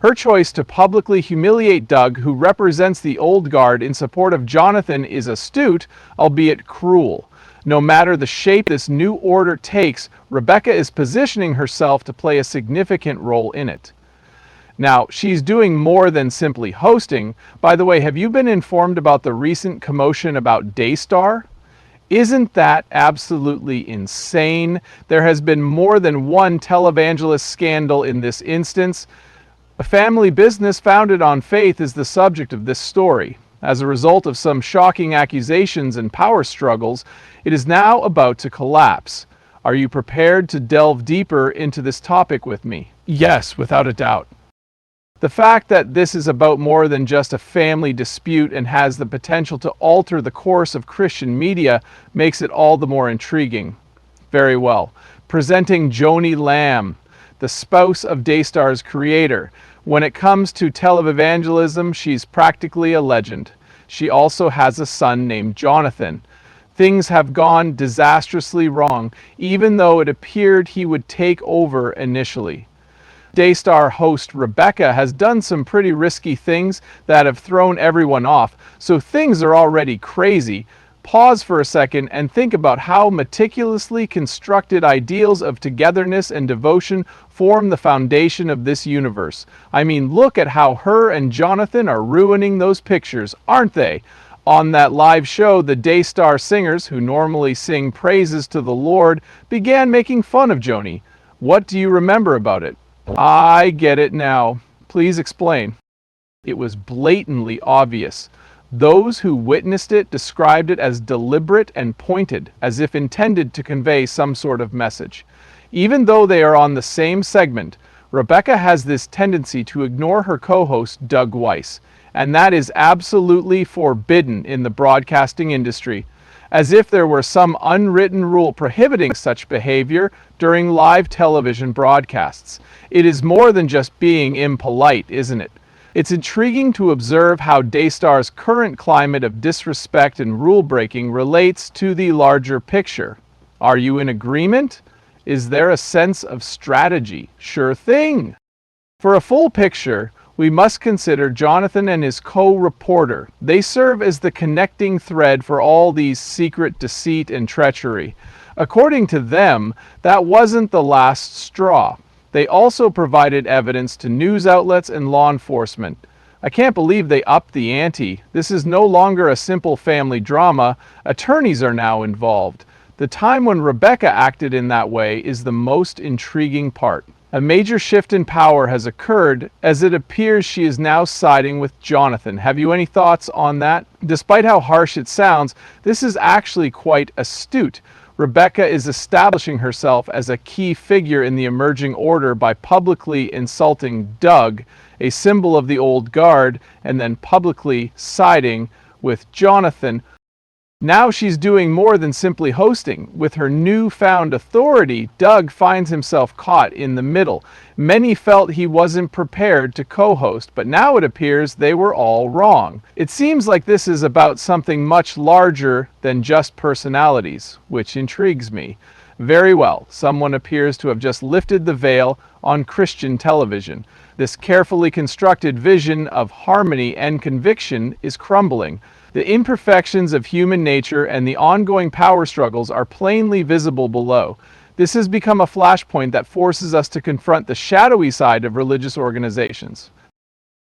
Her choice to publicly humiliate Doug, who represents the old guard in support of Jonathan, is astute, albeit cruel. No matter the shape this new order takes, Rebecca is positioning herself to play a significant role in it. Now, she's doing more than simply hosting. By the way, have you been informed about the recent commotion about Daystar? Isn't that absolutely insane? There has been more than one televangelist scandal in this instance. A family business founded on faith is the subject of this story. As a result of some shocking accusations and power struggles, it is now about to collapse. Are you prepared to delve deeper into this topic with me? Yes, without a doubt. The fact that this is about more than just a family dispute and has the potential to alter the course of Christian media makes it all the more intriguing. Very well. Presenting Joni Lamb, the spouse of Daystar's creator. When it comes to televangelism, she's practically a legend. She also has a son named Jonathan. Things have gone disastrously wrong, even though it appeared he would take over initially. Daystar host Rebecca has done some pretty risky things that have thrown everyone off, so things are already crazy. Pause for a second and think about how meticulously constructed ideals of togetherness and devotion form the foundation of this universe. I mean, look at how her and Jonathan are ruining those pictures, aren't they? On that live show, the Daystar singers, who normally sing praises to the Lord, began making fun of Joni. What do you remember about it? I get it now. Please explain. It was blatantly obvious. Those who witnessed it described it as deliberate and pointed, as if intended to convey some sort of message. Even though they are on the same segment, Rebecca has this tendency to ignore her co-host, Doug Weiss, and that is absolutely forbidden in the broadcasting industry, as if there were some unwritten rule prohibiting such behavior during live television broadcasts. It is more than just being impolite, isn't it? It's intriguing to observe how Daystar's current climate of disrespect and rule-breaking relates to the larger picture. Are you in agreement? Is there a sense of strategy? Sure thing! For a full picture, we must consider Jonathan and his co-reporter. They serve as the connecting thread for all these secret deceit and treachery. According to them, that wasn't the last straw. They also provided evidence to news outlets and law enforcement. I can't believe they upped the ante. This is no longer a simple family drama. Attorneys are now involved. The time when Rebecca acted in that way is the most intriguing part. A major shift in power has occurred, as it appears she is now siding with Jonathan. Have you any thoughts on that? Despite how harsh it sounds, this is actually quite astute. Rebecca is establishing herself as a key figure in the emerging order by publicly insulting Doug, a symbol of the old guard, and then publicly siding with Jonathan. Now she's doing more than simply hosting. With her newfound authority, Doug finds himself caught in the middle. Many felt he wasn't prepared to co-host, but now it appears they were all wrong. It seems like this is about something much larger than just personalities, which intrigues me. Very well, someone appears to have just lifted the veil on Christian television. This carefully constructed vision of harmony and conviction is crumbling. The imperfections of human nature and the ongoing power struggles are plainly visible below. This has become a flashpoint that forces us to confront the shadowy side of religious organizations.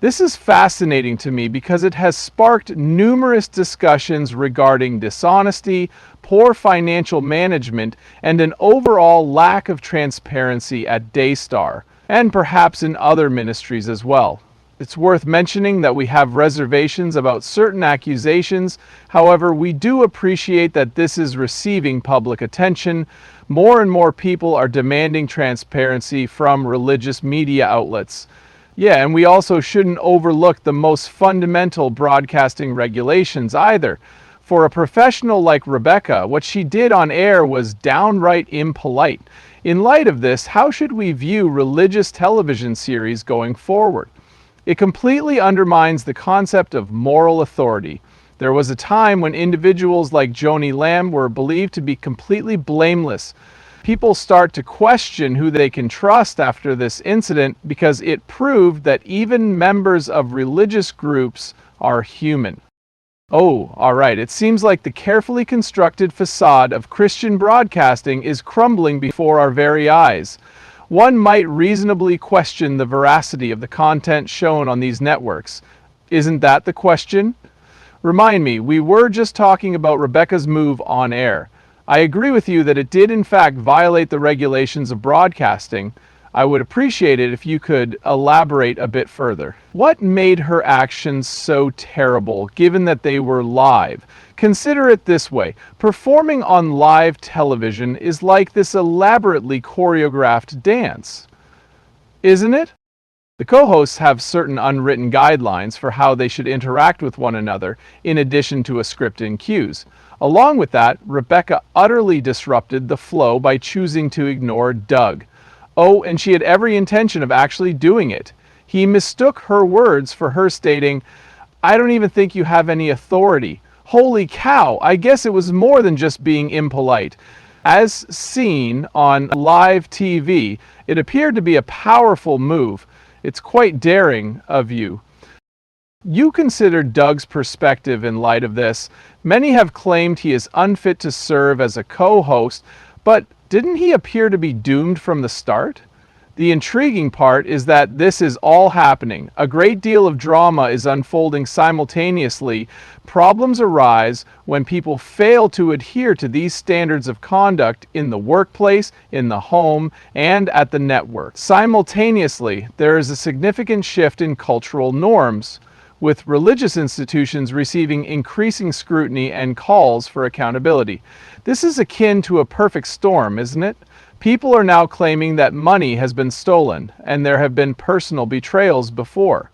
This is fascinating to me because it has sparked numerous discussions regarding dishonesty, poor financial management, and an overall lack of transparency at Daystar, and perhaps in other ministries as well. It's worth mentioning that we have reservations about certain accusations. However, we do appreciate that this is receiving public attention. More and more people are demanding transparency from religious media outlets. Yeah, and we also shouldn't overlook the most fundamental broadcasting regulations either. For a professional like Rebecca, what she did on air was downright impolite. In light of this, how should we view religious television series going forward? It completely undermines the concept of moral authority. There was a time when individuals like Joni Lamb were believed to be completely blameless. People start to question who they can trust after this incident because it proved that even members of religious groups are human. Oh, all right. It seems like the carefully constructed facade of Christian broadcasting is crumbling before our very eyes. One might reasonably question the veracity of the content shown on these networks. Isn't that the question? Remind me, we were just talking about Rebecca's move on air. I agree with you that it did in fact violate the regulations of broadcasting. I would appreciate it if you could elaborate a bit further. What made her actions so terrible, given that they were live? Consider it this way. Performing on live television is like this elaborately choreographed dance, isn't it? The co-hosts have certain unwritten guidelines for how they should interact with one another, in addition to a script and cues. Along with that, Rebecca utterly disrupted the flow by choosing to ignore Doug. Oh, and she had every intention of actually doing it. He mistook her words for her stating, "I don't even think you have any authority." Holy cow, I guess it was more than just being impolite. As seen on live TV, it appeared to be a powerful move. It's quite daring of you. You consider Doug's perspective in light of this. Many have claimed he is unfit to serve as a co-host, but didn't he appear to be doomed from the start? The intriguing part is that this is all happening. A great deal of drama is unfolding simultaneously. Problems arise when people fail to adhere to these standards of conduct in the workplace, in the home, and at the network. Simultaneously, there is a significant shift in cultural norms, with religious institutions receiving increasing scrutiny and calls for accountability. This is akin to a perfect storm, isn't it? People are now claiming that money has been stolen, and there have been personal betrayals before.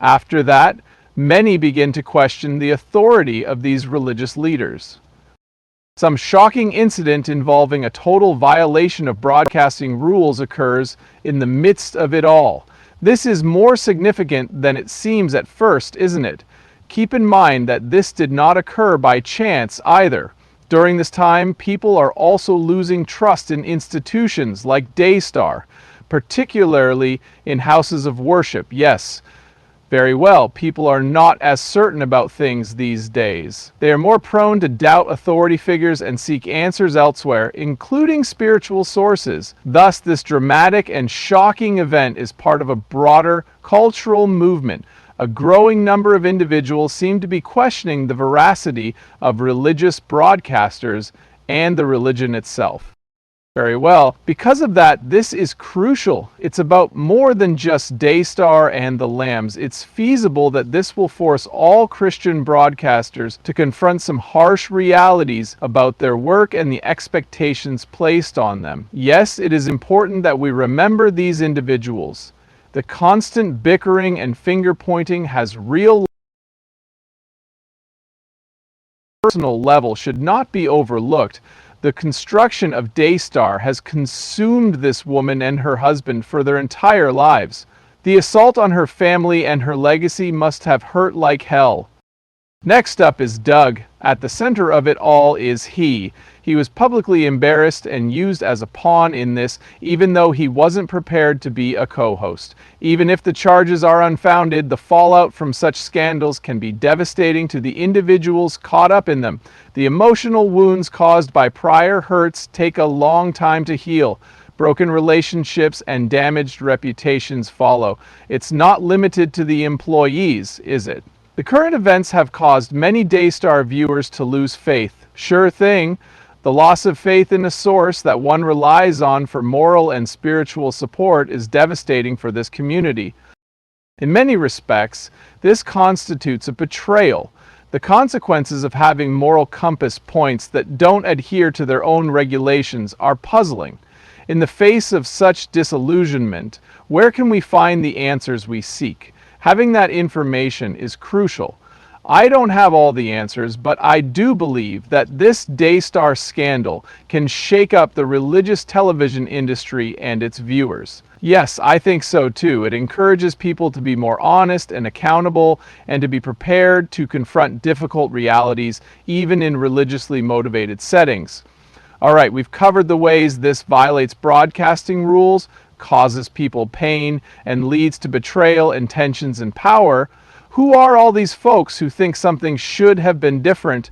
After that, many begin to question the authority of these religious leaders. Some shocking incident involving a total violation of broadcasting rules occurs in the midst of it all. This is more significant than it seems at first, isn't it? Keep in mind that this did not occur by chance either. During this time, people are also losing trust in institutions like Daystar, particularly in houses of worship. Yes, very well, people are not as certain about things these days. They are more prone to doubt authority figures and seek answers elsewhere, including spiritual sources. Thus, this dramatic and shocking event is part of a broader cultural movement. A growing number of individuals seem to be questioning the veracity of religious broadcasters and the religion itself. Very well. Because of that, this is crucial. It's about more than just Daystar and the Lambs. It's feasible that this will force all Christian broadcasters to confront some harsh realities about their work and the expectations placed on them. Yes, it is important that we remember these individuals. The constant bickering and finger-pointing has real personal level should not be overlooked. The construction of Daystar has consumed this woman and her husband for their entire lives. The assault on her family and her legacy must have hurt like hell. Next up is Doug. At the center of it all is he. He was publicly embarrassed and used as a pawn in this, even though he wasn't prepared to be a co-host. Even if the charges are unfounded, the fallout from such scandals can be devastating to the individuals caught up in them. The emotional wounds caused by prior hurts take a long time to heal. Broken relationships and damaged reputations follow. It's not limited to the employees, is it? The current events have caused many Daystar viewers to lose faith. Sure thing. The loss of faith in a source that one relies on for moral and spiritual support is devastating for this community. In many respects, this constitutes a betrayal. The consequences of having moral compass points that don't adhere to their own regulations are puzzling. In the face of such disillusionment, where can we find the answers we seek? Having that information is crucial. I don't have all the answers, but I do believe that this Daystar scandal can shake up the religious television industry and its viewers. Yes, I think so too. It encourages people to be more honest and accountable and to be prepared to confront difficult realities, even in religiously motivated settings. All right, we've covered the ways this violates broadcasting rules, causes people pain, and leads to betrayal and tensions in power. Who are all these folks who think something should have been different?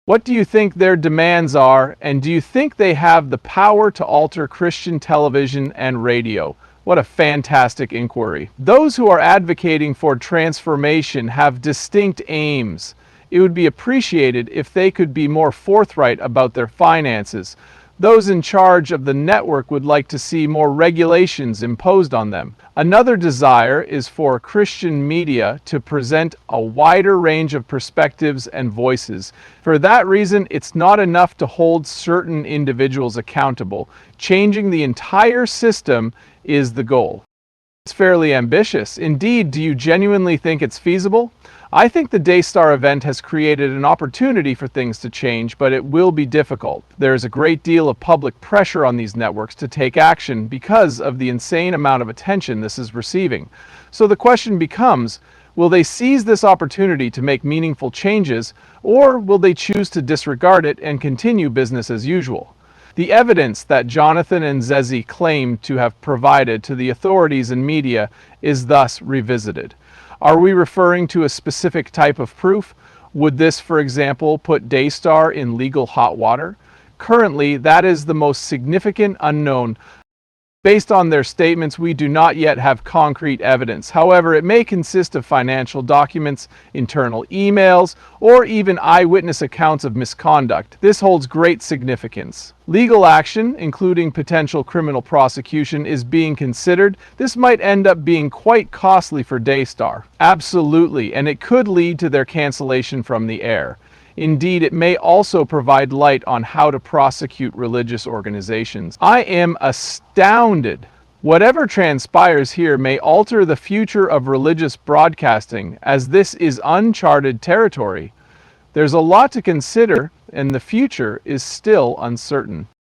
What do you think their demands are, and do you think they have the power to alter Christian television and radio? What a fantastic inquiry. Those who are advocating for transformation have distinct aims. It would be appreciated if they could be more forthright about their finances. Those in charge of the network would like to see more regulations imposed on them. Another desire is for Christian media to present a wider range of perspectives and voices. For that reason, it's not enough to hold certain individuals accountable. Changing the entire system is the goal. It's fairly ambitious. Indeed, do you genuinely think it's feasible? I think the Daystar event has created an opportunity for things to change, but it will be difficult. There is a great deal of public pressure on these networks to take action because of the insane amount of attention this is receiving. So the question becomes, will they seize this opportunity to make meaningful changes, or will they choose to disregard it and continue business as usual? The evidence that Jonathan and Zezi claim to have provided to the authorities and media is thus revisited. Are we referring to a specific type of proof? Would this, for example, put Daystar in legal hot water? Currently, that is the most significant unknown. Based on their statements, we do not yet have concrete evidence. However, it may consist of financial documents, internal emails, or even eyewitness accounts of misconduct. This holds great significance. Legal action, including potential criminal prosecution, is being considered. This might end up being quite costly for Daystar. Absolutely, and it could lead to their cancellation from the air. Indeed, it may also provide light on how to prosecute religious organizations. I am astounded. Whatever transpires here may alter the future of religious broadcasting, as this is uncharted territory. There's a lot to consider, and the future is still uncertain.